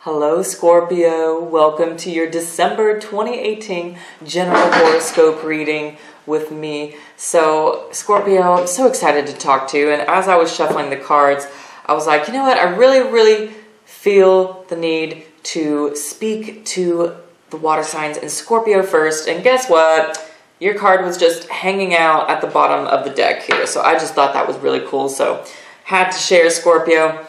Hello Scorpio, welcome to your December 2018 general horoscope reading with me. So Scorpio, I'm so excited to talk to you, and as I was shuffling the cards, I was like, you know what, I really feel the need to speak to the water signs and Scorpio first, and guess what? Your card was just hanging out at the bottom of the deck here, so I just thought that was really cool, so had to share Scorpio.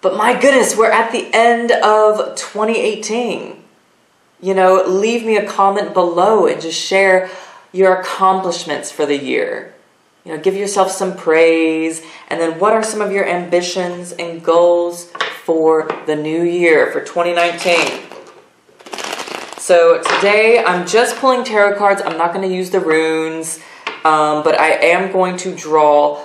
But my goodness, we're at the end of 2018. You know, leave me a comment below and just share your accomplishments for the year. You know, give yourself some praise. And then what are some of your ambitions and goals for the new year, for 2019? So today I'm just pulling tarot cards. I'm not going to use the runes, but I am going to draw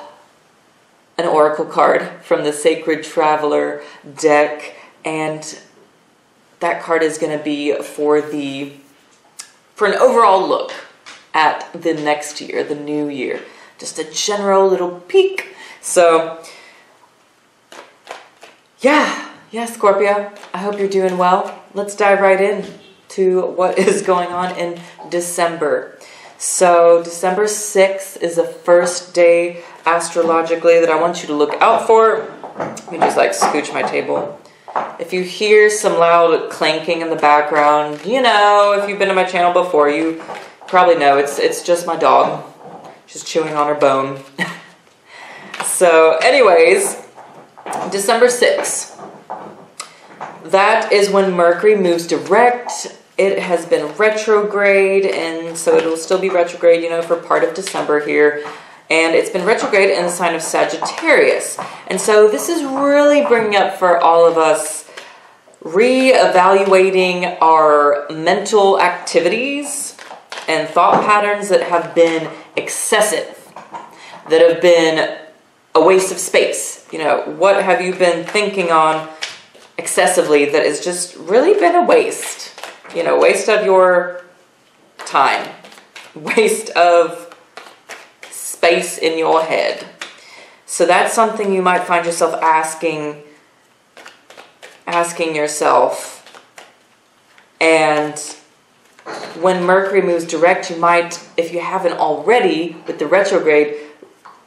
an oracle card from the Sacred Traveler deck, and that card is going to be for an overall look at the next year, the new year. Just a general little peek. So yeah, Scorpio, I hope you're doing well. Let's dive right in to what is going on in December. So December 6th is the first day astrologically that I want you to look out for. Let me just like scooch my table. If you hear some loud clanking in the background, you know, if you've been to my channel before, you probably know it's just my dog. She's chewing on her bone. So anyways, December 6th. That is when Mercury moves direct. It has been retrograde, and so it'll still be retrograde, you know, for part of December here. And it's been retrograde in the sign of Sagittarius. And so this is really bringing up for all of us reevaluating our mental activities and thought patterns that have been excessive, that have been a waste of space. You know, what have you been thinking on excessively that has just really been a waste? You know, waste of your time, waste of space in your head. So that's something you might find yourself asking yourself. And when Mercury moves direct, you might, if you haven't already with the retrograde,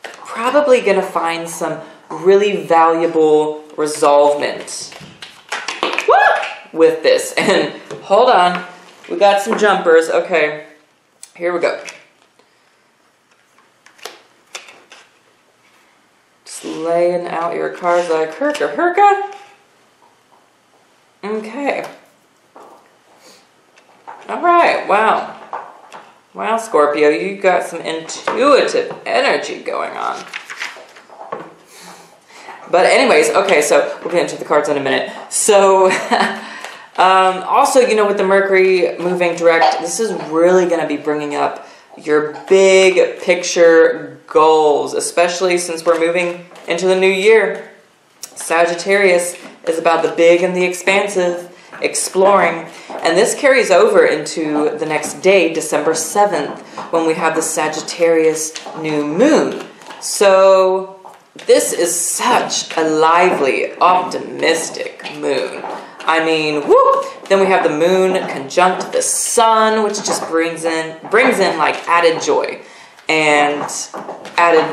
probably going to find some really valuable resolvement with this. And hold on, we got some jumpers. Okay, here we go. Just laying out your cards like herka. Okay. All right, wow, Scorpio, you got some intuitive energy going on. But anyways, okay, so we'll get into the cards in a minute. So also, you know, with the Mercury moving direct, this is really going to be bringing up your big picture goals, especially since we're moving into the new year. Sagittarius is about the big and the expansive, exploring. And this carries over into the next day, December 7th, when we have the Sagittarius new moon. So this is such a lively, optimistic moon. I mean, whoop! Then we have the moon conjunct the sun, which just brings in like added joy and added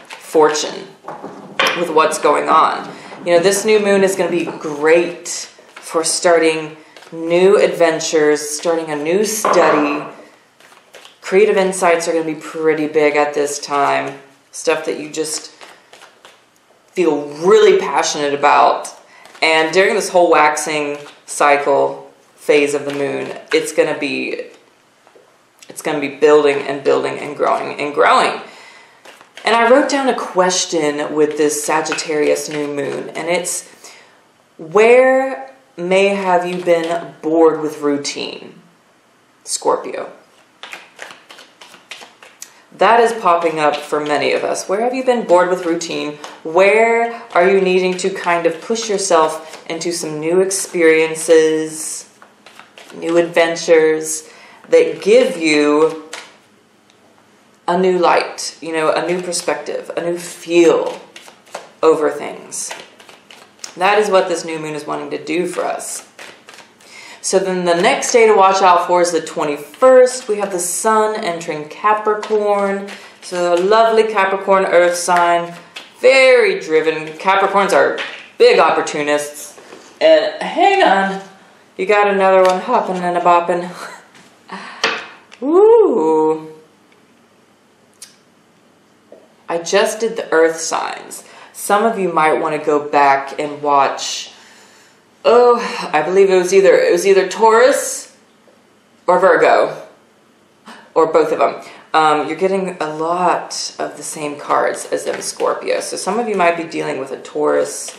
fortune with what's going on. You know, this new moon is going to be great for starting new adventures, starting a new study. Creative insights are going to be pretty big at this time. Stuff that you just feel really passionate about. And during this whole waxing cycle phase of the moon, it's going to be building and building and growing and growing. And I wrote down a question with this Sagittarius new moon, and it's, where may have you been bored with routine, Scorpio? That is popping up for many of us. Where have you been bored with routine? Where are you needing to kind of push yourself into some new experiences, new adventures that give you a new light, you know, a new perspective, a new feel over things? That is what this new moon is wanting to do for us. So then the next day to watch out for is the 21st. We have the sun entering Capricorn. So a lovely Capricorn earth sign. Very driven. Capricorns are big opportunists. And hang on. You got another one hopping and a bopping. Ooh. I just did the earth signs. Some of you might want to go back and watch. Oh, I believe it was either Taurus or Virgo, or both of them. You're getting a lot of the same cards as them Scorpio. So some of you might be dealing with a Taurus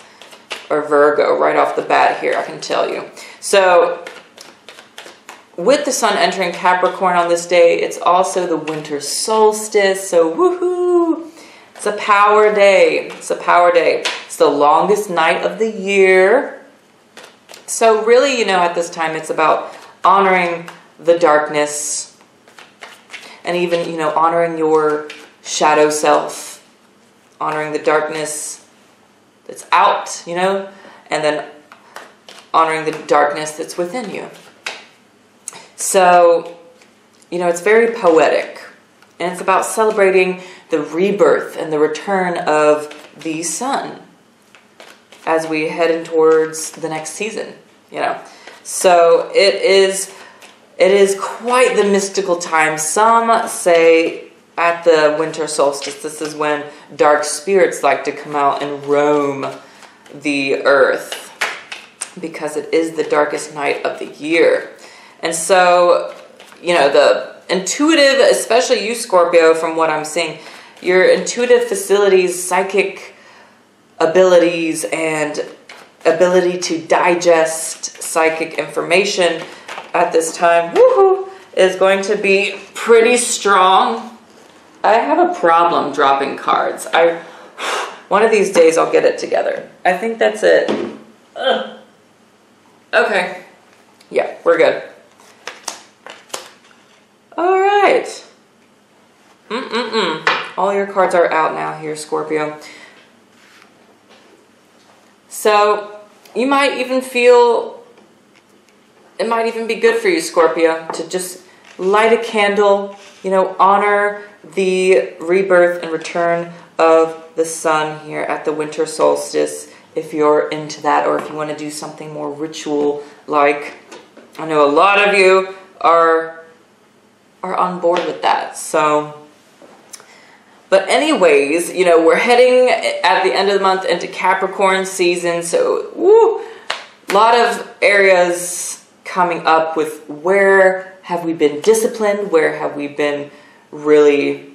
or Virgo right off the bat here, I can tell you. So with the sun entering Capricorn on this day, it's also the winter solstice. So woohoo! It's a power day. It's a power day. It's the longest night of the year. So really, at this time, it's about honoring the darkness and even, honoring your shadow self, honoring the darkness that's out, and then honoring the darkness that's within you. So, it's very poetic, and it's about celebrating the rebirth and the return of the sun as we head in towards the next season, So it is quite the mystical time. Some say at the winter solstice, this is when dark spirits like to come out and roam the earth because it is the darkest night of the year. And so, the intuitive, especially you Scorpio, from what I'm seeing, your intuitive facilities, psychic abilities, and ability to digest psychic information at this time, woohoo, is going to be pretty strong. I have a problem dropping cards. One of these days I'll get it together. I think that's it. Ugh. Okay. Yeah, we're good. All right. All your cards are out now here, Scorpio. So you might even feel, it might even be good for you, Scorpio, to just light a candle, honor the rebirth and return of the sun here at the winter solstice, if you're into that, or if you want to do something more ritual-like. I know a lot of you are on board with that. So, but anyways, we're heading at the end of the month into Capricorn season. So, a lot of areas coming up with where have we been disciplined? Where have we been really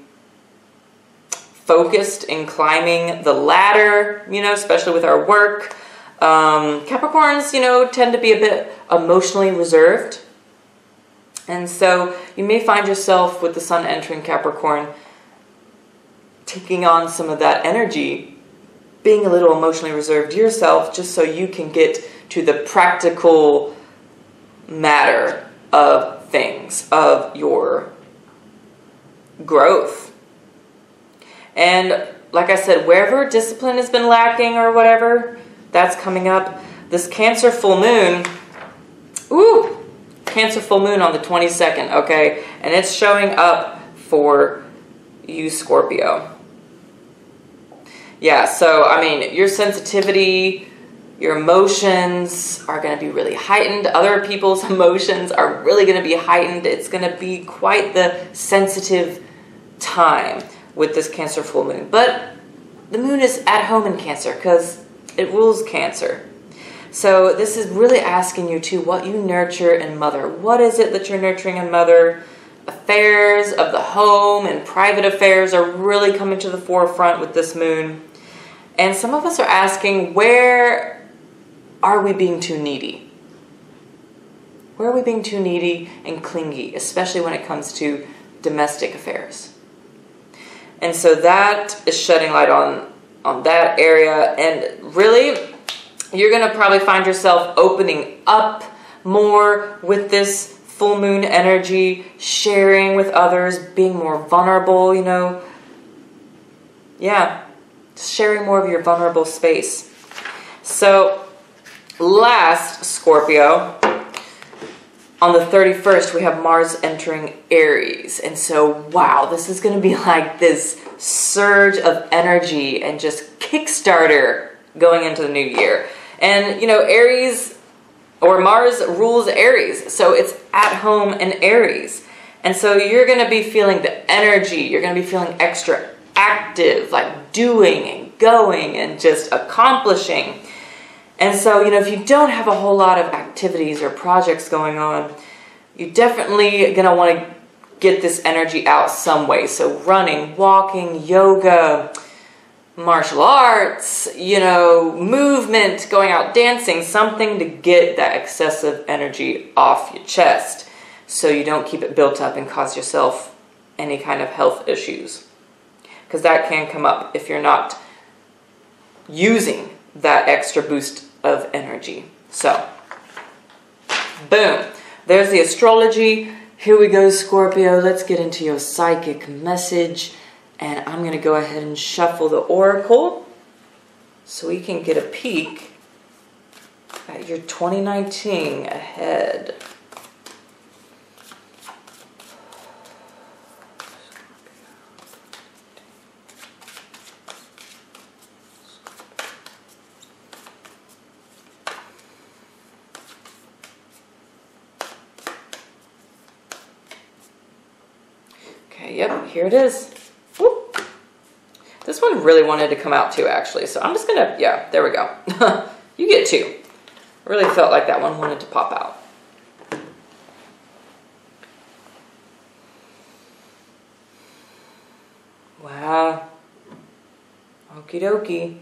focused in climbing the ladder, especially with our work. Capricorns, tend to be a bit emotionally reserved. And so you may find yourself with the sun entering Capricorn taking on some of that energy, being a little emotionally reserved yourself, just so you can get to the practical matter of things, of your growth. And like I said, wherever discipline has been lacking or whatever, that's coming up. This Cancer full moon, Cancer full moon on the 22nd, okay? And it's showing up for you, Scorpio. Yeah, so, your sensitivity, your emotions are going to be really heightened. Other people's emotions are really going to be heightened. It's going to be quite the sensitive time with this Cancer full moon. But the moon is at home in Cancer because it rules Cancer. So this is really asking you to what you nurture and mother. What is it that you're nurturing and mother? Affairs of the home and private affairs are really coming to the forefront with this moon. And some of us are asking, where are we being too needy? Where are we being too needy and clingy, especially when it comes to domestic affairs? And so that is shedding light on that area. And really, you're going to probably find yourself opening up more with this full moon energy, sharing with others, being more vulnerable, Yeah, sharing more of your vulnerable space. So, last, Scorpio, on the 31st, we have Mars entering Aries. And so, wow, this is going to be like this surge of energy and just Kickstarter going into the new year. And, you know, Aries, or Mars rules Aries. So it's at home in Aries. And so you're going to be feeling the energy. You're going to be feeling extra active, like doing and going and just accomplishing. And so, you know, if you don't have a whole lot of activities or projects going on, you're definitely going to want to get this energy out some way. So running, walking, yoga, martial arts, you know, movement, going out dancing, something to get that excessive energy off your chest so you don't keep it built up and cause yourself any kind of health issues. Because that can come up if you're not using that extra boost of energy. So, boom. There's the astrology. Here we go, Scorpio. Let's get into your psychic message. And I'm going to go ahead and shuffle the oracle so we can get a peek at your 2019 ahead. Okay, yep, here it is. Whoop. This one really wanted to come out too, actually. So I'm just going to, yeah, there we go. You get two. I really felt like that one wanted to pop out. Wow. Okie dokie.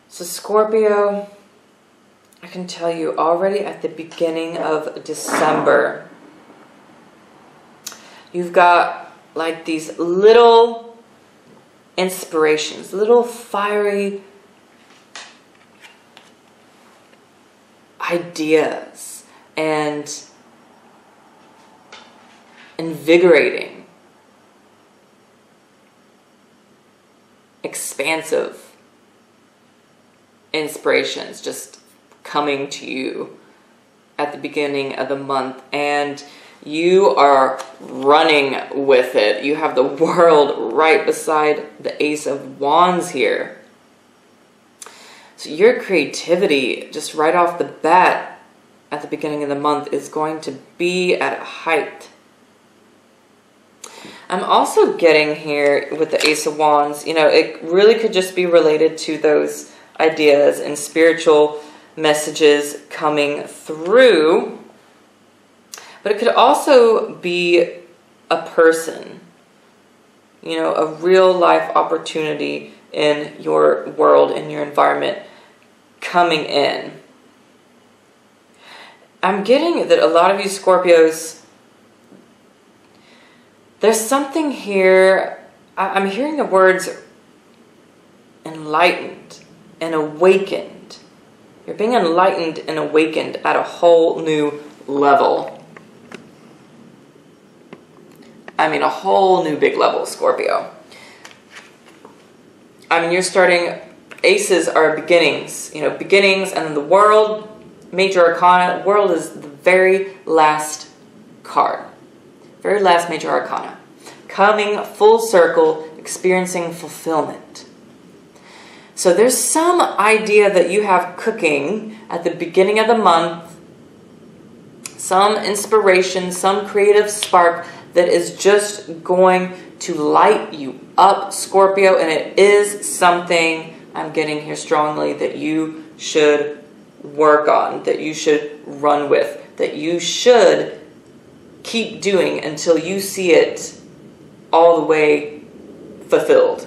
So Scorpio, I can tell you already at the beginning of December, you've got like these little inspirations, little fiery ideas and invigorating, expansive inspirations just coming to you at the beginning of the month, and you are running with it. You have the world right beside the Ace of Wands here. So your creativity, just right off the bat at the beginning of the month, is going to be at a height. I'm also getting here with the Ace of Wands, you know, it really could just be related to those ideas and spiritual messages coming through, but it could also be a person, you know, a real life opportunity in your world, in your environment coming in. I'm getting that a lot of you Scorpios, there's something here, I'm hearing the words enlightened and awakened. You're being enlightened and awakened at a whole new level. I mean, a whole new big level, Scorpio. I mean, you're starting, aces are beginnings, you know, beginnings, and then the world, major arcana, world is the very last card. Very last major arcana. Coming full circle, experiencing fulfillment. So there's some idea that you have cooking at the beginning of the month, some inspiration, some creative spark that is just going to light you up, Scorpio, and it is something I'm getting here strongly that you should work on, that you should run with, that you should keep doing until you see it all the way fulfilled.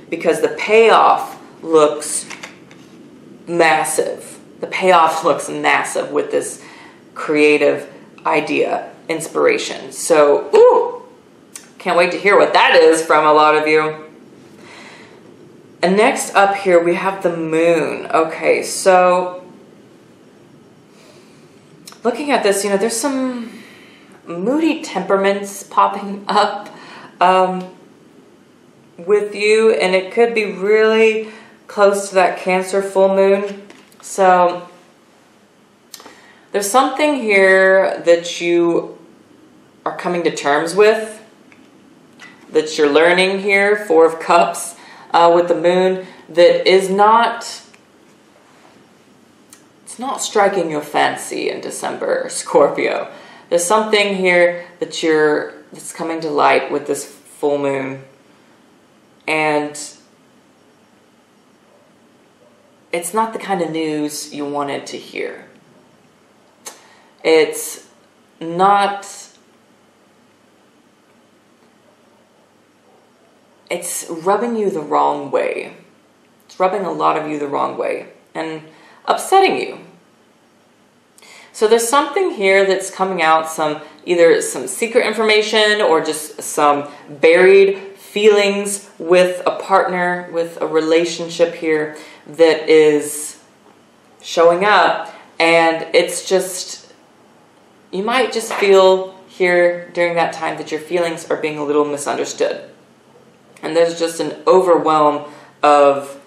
Because the payoff looks massive. The payoff looks massive with this creative idea, inspiration. So, ooh, can't wait to hear what that is from a lot of you. And next up here, we have the moon. Okay, so looking at this, you know, there's some moody temperaments popping up. with you, and it could be really close to that Cancer full moon. So there's something here that you are coming to terms with, that you're learning here, Four of Cups with the moon, that is not, it's not striking your fancy in December, Scorpio. There's something here that that's coming to light with this full moon, and it's not the kind of news you wanted to hear. It's not, it's rubbing you the wrong way. It's rubbing a lot of you the wrong way and upsetting you. So there's something here that's coming out, either some secret information or just some buried feelings with a partner, with a relationship here that is showing up, and it's just, you might just feel here during that time that your feelings are being a little misunderstood. And there's just an overwhelm of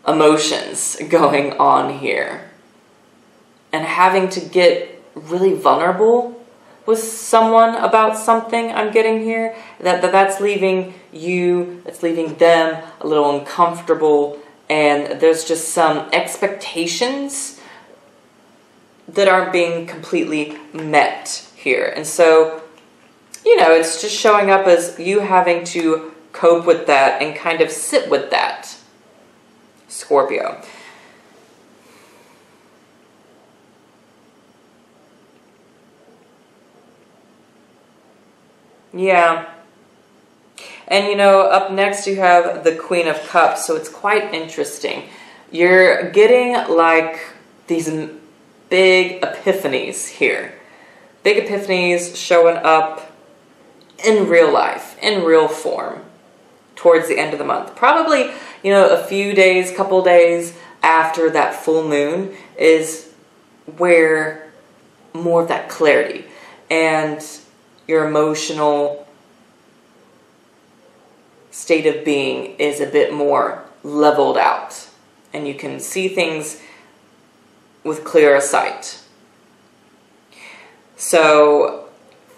emotions going on here. And having to get really vulnerable with someone about something, I'm getting here, that's leaving you, that's leaving them a little uncomfortable, and there's just some expectations that aren't being completely met here. And so, you know, it's just showing up as you having to cope with that and kind of sit with that, Scorpio. Yeah. And you know, up next you have the Queen of Cups, so it's quite interesting. You're getting like these big epiphanies here. Big epiphanies showing up in real life, in real form, towards the end of the month. Probably, you know, a few days, couple days after that full moon is where more of that clarity and your emotional state of being is a bit more leveled out, and you can see things with clearer sight. So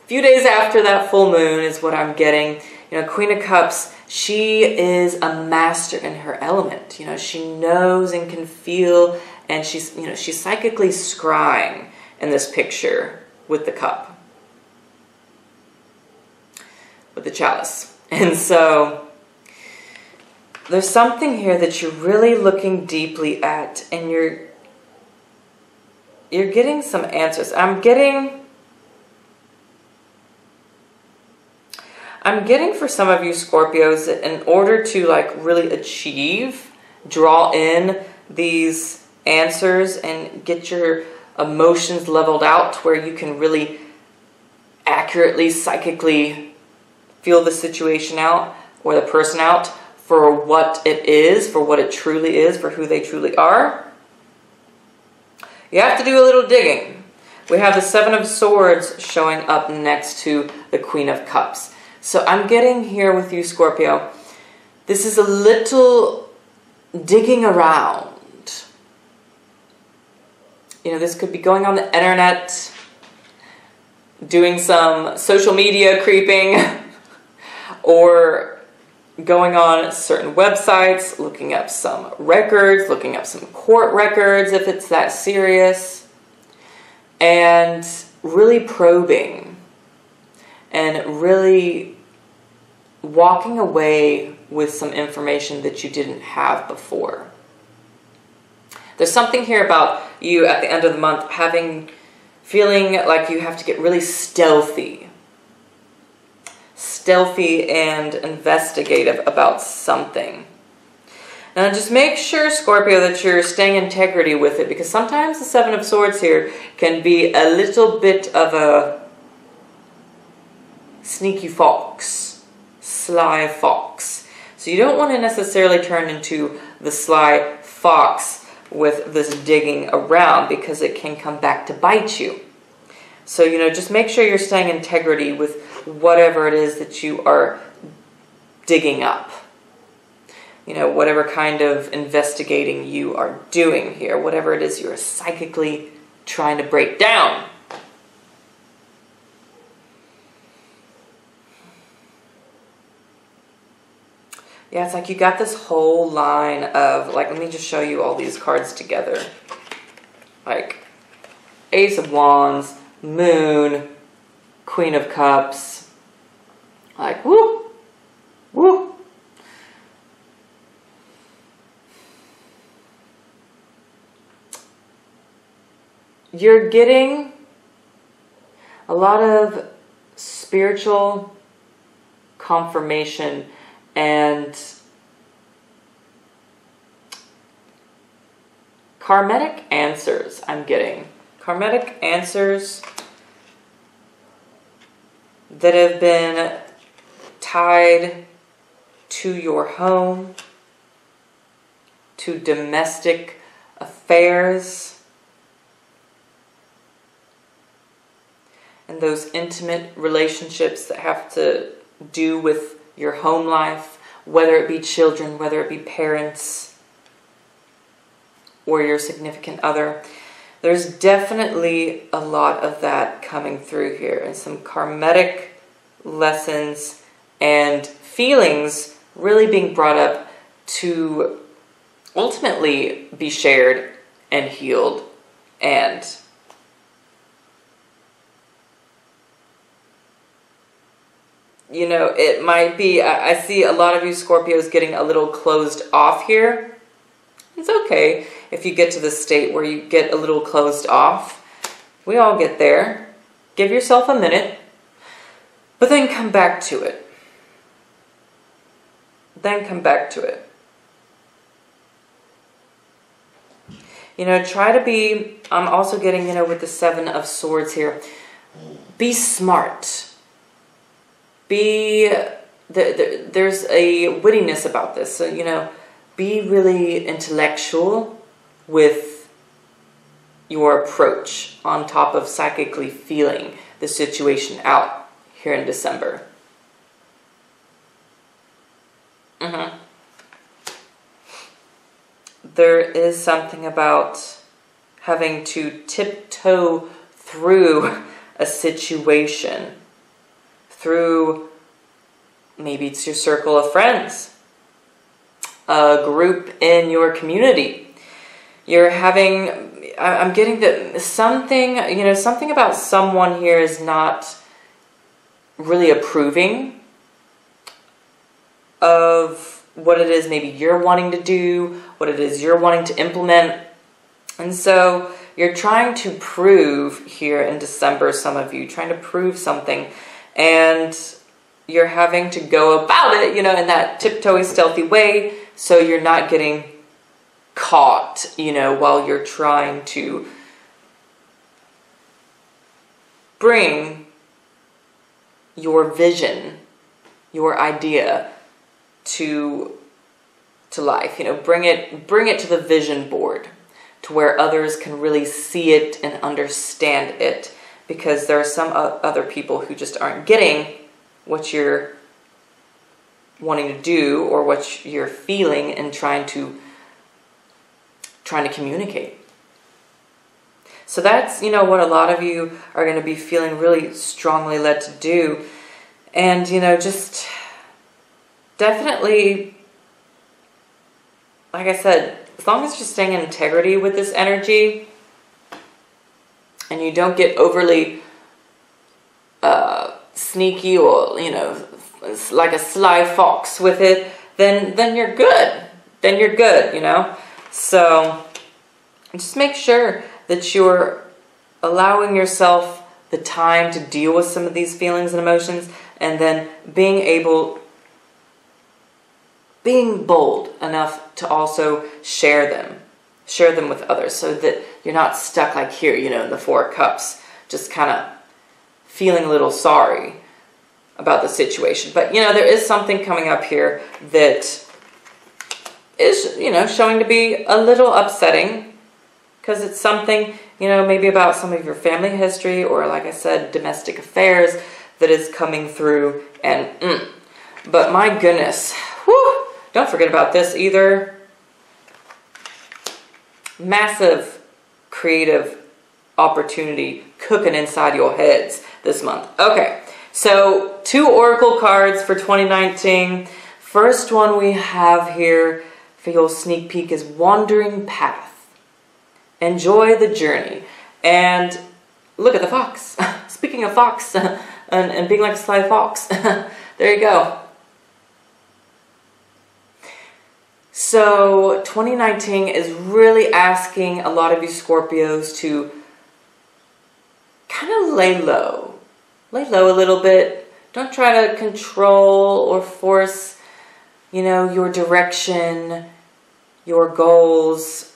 a few days after that full moon is what I'm getting. You know, Queen of Cups, she is a master in her element. You know, she knows and can feel, and she's, you know, she's psychically scrying in this picture with the cup, with the chalice. And so there's something here that you're really looking deeply at, and you're getting some answers. I'm getting for some of you Scorpios that in order to like really draw in these answers and get your emotions leveled out to where you can really accurately, psychically feel the situation out or the person out for what it is, for what it truly is, for who they truly are, you have to do a little digging. We have the Seven of Swords showing up next to the Queen of Cups. So I'm getting here with you, Scorpio, this is a little digging around. You know, this could be going on the internet, doing some social media creeping, or going on certain websites, looking up some records, looking up some court records if it's that serious, and really probing and really walking away with some information that you didn't have before. There's something here about you at the end of the month feeling like you have to get really stealthy and investigative about something. Now just make sure, Scorpio, that you're staying in integrity with it, because sometimes the Seven of Swords here can be a little bit of a sneaky fox, sly fox. So you don't want to necessarily turn into the sly fox with this digging around, because it can come back to bite you. So, you know, just make sure you're staying in integrity with whatever it is that you are digging up. You know, whatever kind of investigating you are doing here, whatever it is you're psychically trying to break down. Yeah, it's like you got this whole line of, like, let me just show you all these cards together. Like, Ace of Wands, Moon, Queen of Cups. Like, whoop, whoop. You're getting a lot of spiritual confirmation and karmic answers. I'm getting karmic answers that have been tied to your home, to domestic affairs, and those intimate relationships that have to do with your home life, whether it be children, whether it be parents, or your significant other. There's definitely a lot of that coming through here, and some karmic lessons and feelings really being brought up to ultimately be shared and healed. And you know, it might be, I see a lot of you Scorpios getting a little closed off here. It's okay if you get to the state where you get a little closed off. We all get there. Give yourself a minute, but then come back to it. Then come back to it. You know, try to be, I'm also getting, you know, with the Seven of Swords here, be smart. There's a wittiness about this. So, you know, be really intellectual with your approach on top of psychically feeling the situation out here in December. There is something about having to tiptoe through a situation, through maybe it's your circle of friends, a group in your community. You're having, I'm getting that something, you know, something about someone here is not really approving of what it is maybe you're wanting to do, what it is you're wanting to implement. And so you're trying to prove here in December, some of you, trying to prove something. And you're having to go about it, you know, in that tiptoey, stealthy way, so you're not getting caught, you know, while you're trying to bring your vision, your idea to life. You know, bring it to the vision board, to where others can really see it and understand it. Because there are some other people who just aren't getting what you're wanting to do or what you're feeling and trying to communicate. So that's, you know, what a lot of you are going to be feeling really strongly led to do. And, you know, just definitely, like I said, as long as you're staying in integrity with this energy, and you don't get overly sneaky or, you know, like a sly fox with it, then you're good. Then you're good, you know. So just make sure that you're allowing yourself the time to deal with some of these feelings and emotions, and then being bold enough to also share them with others, so that you're not stuck like here, you know, in the Four of Cups, just kind of feeling a little sorry about the situation. But, you know, there is something coming up here that is, you know, showing to be a little upsetting, because it's something, you know, maybe about some of your family history, or, like I said, domestic affairs that is coming through. And But my goodness, whew, don't forget about this either. Massive creative opportunity cooking inside your heads this month. Okay, so 2 oracle cards for 2019. First one we have here for your sneak peek is Wandering Path. Enjoy the journey. And look at the fox. Speaking of fox and being like a sly fox, there you go. So 2019 is really asking a lot of you Scorpios to kind of lay low. Lay low a little bit. Don't try to control or force, you know, your direction, your goals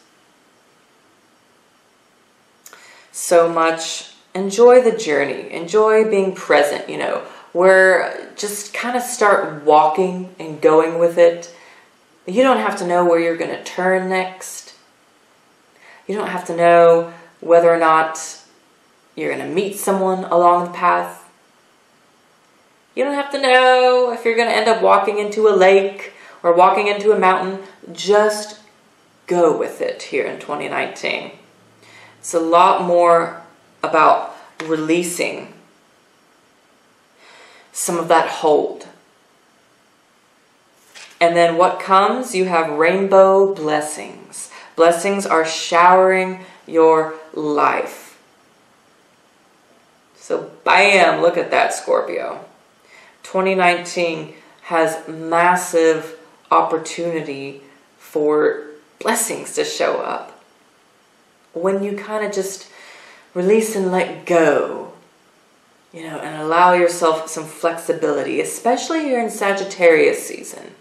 so much. Enjoy the journey. Enjoy being present, you know. Where just kind of start walking and going with it. You don't have to know where you're going to turn next. You don't have to know whether or not you're going to meet someone along the path. You don't have to know if you're going to end up walking into a lake or walking into a mountain. Just go with it here in 2019. It's a lot more about releasing some of that hold. And then what comes? You have rainbow blessings. Blessings are showering your life. So bam, look at that, Scorpio. 2019 has massive opportunity for blessings to show up. When you kind of just release and let go, you know, and allow yourself some flexibility, especially here in Sagittarius season.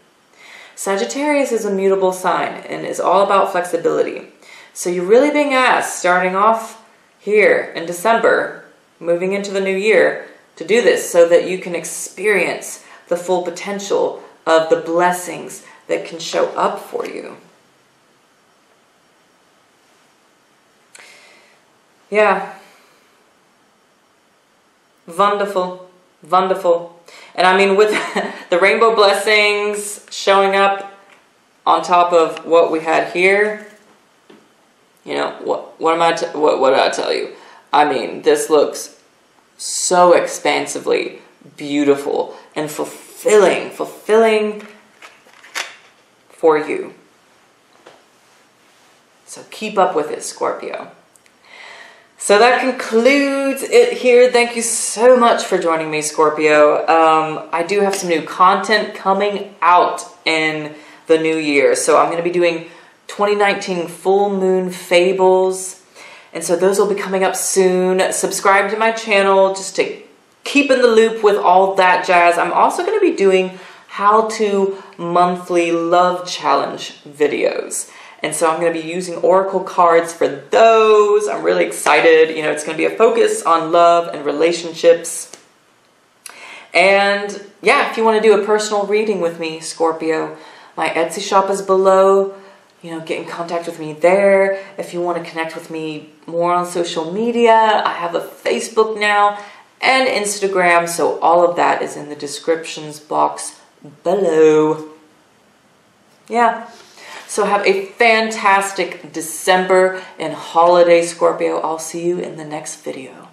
Sagittarius is a mutable sign and is all about flexibility. So you're really being asked, starting off here in December, moving into the new year, to do this so that you can experience the full potential of the blessings that can show up for you. Yeah. Wonderful. Wonderful. And I mean, with the rainbow blessings showing up on top of what we had here, you know, what did I tell you? I mean, this looks so expansively beautiful and fulfilling for you. So keep up with it, Scorpio. So that concludes it here. Thank you so much for joining me, Scorpio. I do have some new content coming out in the new year. So I'm going to be doing 2019 full moon fables. And so those will be coming up soon. Subscribe to my channel just to keep in the loop with all that jazz. I'm also going to be doing how-to monthly love challenge videos. And so I'm going to be using oracle cards for those. I'm really excited. You know, it's going to be a focus on love and relationships. And yeah, if you want to do a personal reading with me, Scorpio, my Etsy shop is below. You know, get in contact with me there. If you want to connect with me more on social media, I have a Facebook now and Instagram. So all of that is in the descriptions box below. Yeah. So have a fantastic December and holiday, Scorpio. I'll see you in the next video.